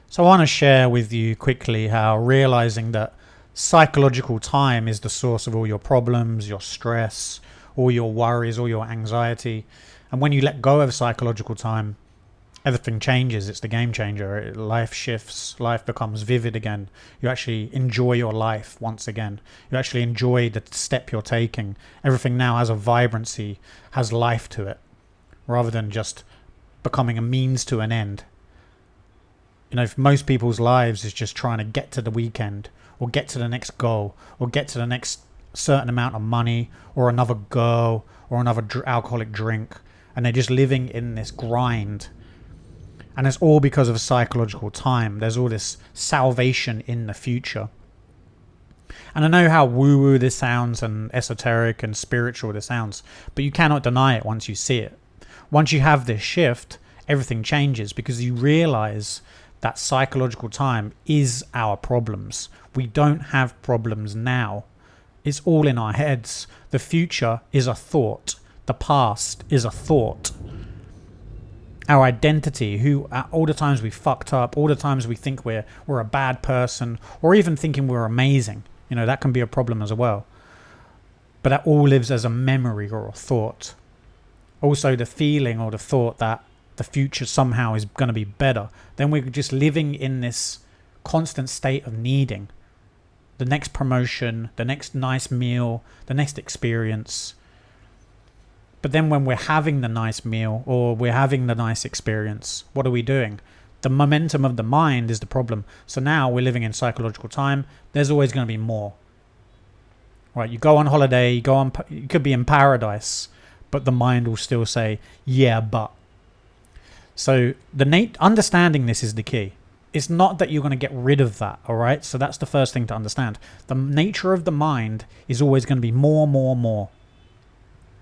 So I want to share with you quickly how realizing that psychological time is the source of all your problems, your stress, all your worries, all your anxiety. And when you let go of psychological time, everything changes. It's the game changer. Life shifts. Life becomes vivid again. You actually enjoy your life once again. You actually enjoy the step you're taking. Everything now has a vibrancy, has life to it, rather than just becoming a means to an end. You know, if most people's lives is just trying to get to the weekend or get to the next goal or get to the next certain amount of money or another girl or another alcoholic drink, and they're just living in this grind. And it's all because of psychological time. There's all this salvation in the future. And I know how woo-woo this sounds and esoteric and spiritual this sounds, but you cannot deny it once you see it. Once you have this shift, everything changes because you realize that psychological time is our problems. We don't have problems now. It's all in our heads. The future is a thought. The past is a thought. Our identity, all the times we fucked up, all the times we think we're a bad person, or even thinking we're amazing, you know, that can be a problem as well. But that all lives as a memory or a thought. Also, the feeling or the thought that the future somehow is going to be better, then we're just living in this constant state of needing the next promotion, the next nice meal, the next experience. But then when we're having the nice meal or we're having the nice experience, what are we doing? The momentum of the mind is the problem. So now we're living in psychological time. There's always going to be more. Right? You go on holiday, you could be in paradise, but the mind will still say, yeah, but. So understanding this is the key. It's not that you're going to get rid of that, all right? So that's the first thing to understand. The nature of the mind is always going to be more, more, more.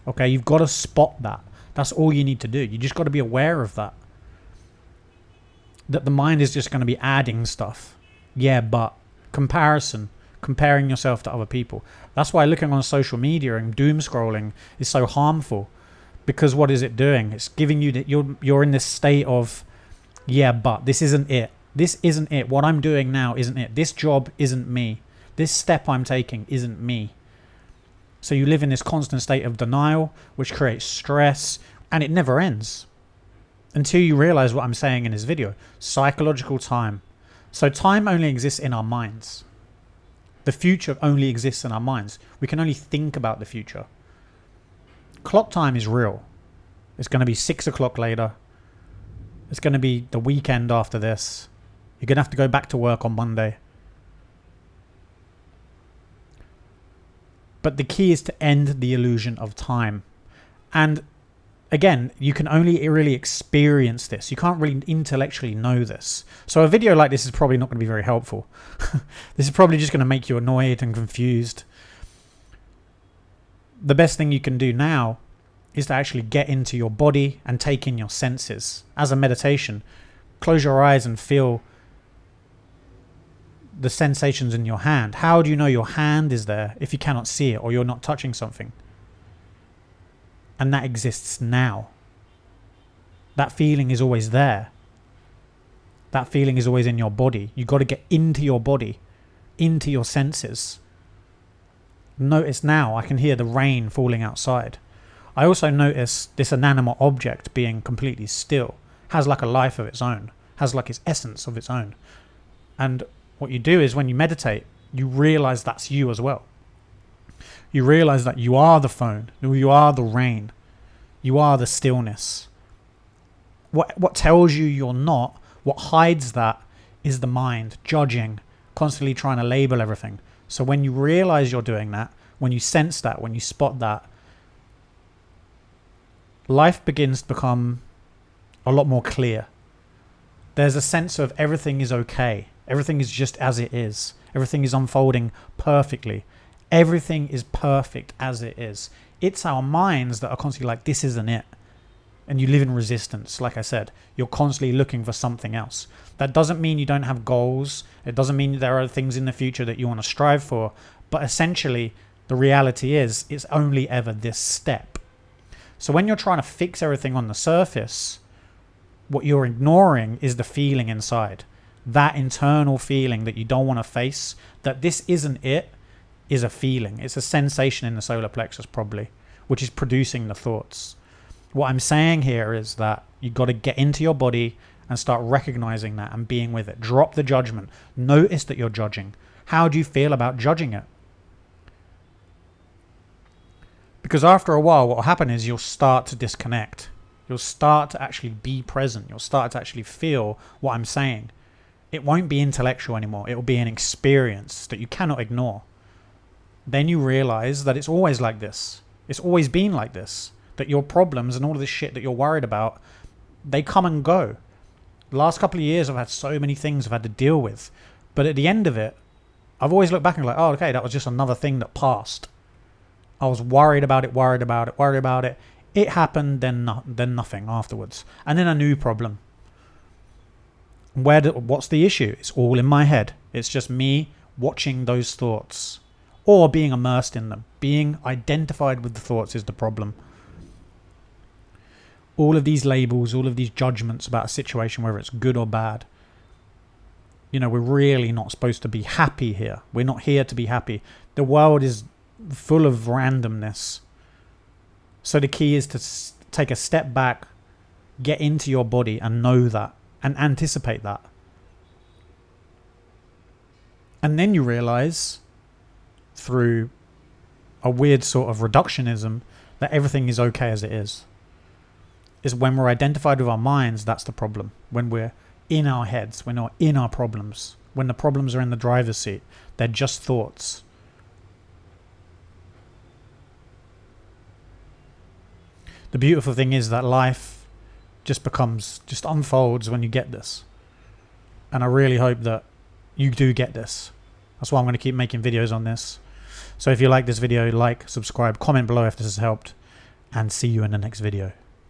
Okay, you've got to spot that. That's all you need to do. You just got to be aware of that. That the mind is just going to be adding stuff. Yeah, but comparing yourself to other people. That's why looking on social media and doom scrolling is so harmful. Because what is it doing? It's giving you that you're in this state of, yeah, but this isn't it. This isn't it. What I'm doing now isn't it. This job isn't me. This step I'm taking isn't me. So you live in this constant state of denial, which creates stress, and it never ends. Until you realize what I'm saying in this video. Psychological time. So time only exists in our minds. The future only exists in our minds. We can only think about the future. Clock time is real. It's going to be 6 o'clock later. It's going to be the weekend after this. You're going to have to go back to work on Monday. But the key is to end the illusion of time. And again, you can only really experience this. You can't really intellectually know this. So a video like this is probably not going to be very helpful. This is probably just going to make you annoyed and confused. The best thing you can do now is to actually get into your body and take in your senses. As a meditation, close your eyes and feel the sensations in your hand. How do you know your hand is there if you cannot see it or you're not touching something? And that exists now. That feeling is always there. That feeling is always in your body. You've got to get into your body, into your senses. Notice now, I can hear the rain falling outside. I also notice this inanimate object being completely still, has like a life of its own, has like its essence of its own. And what you do is when you meditate, you realize that's you as well. You realize that you are the phone, you are the rain, you are the stillness. What tells you you're not, what hides that is the mind, judging, constantly trying to label everything. So when you realize you're doing that, when you sense that, when you spot that, life begins to become a lot more clear. There's a sense of everything is okay. Everything is just as it is. Everything is unfolding perfectly. Everything is perfect as it is. It's our minds that are constantly like, this isn't it. And you live in resistance. Like I said, you're constantly looking for something else. That doesn't mean you don't have goals. It doesn't mean there are things in the future that you want to strive for. But essentially, the reality is, it's only ever this step. So when you're trying to fix everything on the surface, what you're ignoring is the feeling inside. that internal feeling that you don't want to face, that this isn't it, is a feeling. It's a sensation in the solar plexus probably, which is producing the thoughts. What I'm saying here is that you've got to get into your body and start recognizing that and being with it. Drop the judgment. Notice that you're judging. How do you feel about judging it? Because after a while, what will happen is you'll start to disconnect. You'll start to actually be present. You'll start to actually feel what I'm saying. It won't be intellectual anymore. It will be an experience that you cannot ignore. Then you realize that it's always like this. It's always been like this. That your problems and all of this shit that you're worried about, they come and go. The last couple of years I've had so many things I've had to deal with. But at the end of it, I've always looked back and like, oh, okay, that was just another thing that passed. I was worried about it. It happened, then nothing afterwards. And then a new problem. What's the issue? It's all in my head. It's just me watching those thoughts. Or being immersed in them. Being identified with the thoughts is the problem. All of these labels, all of these judgments about a situation, whether it's good or bad. You know, we're really not supposed to be happy here. We're not here to be happy. The world is full of randomness. So the key is to take a step back, get into your body and know that and anticipate that. And then you realize through a weird sort of reductionism that everything is okay as it is. Is when we're identified with our minds, that's the problem. When we're in our heads, we're not in our problems. When the problems are in the driver's seat, they're just thoughts. The beautiful thing is that life just unfolds when you get this. And I really hope that you do get this. That's why I'm going to keep making videos on this. So if you like this video, like, subscribe, comment below if this has helped, and see you in the next video.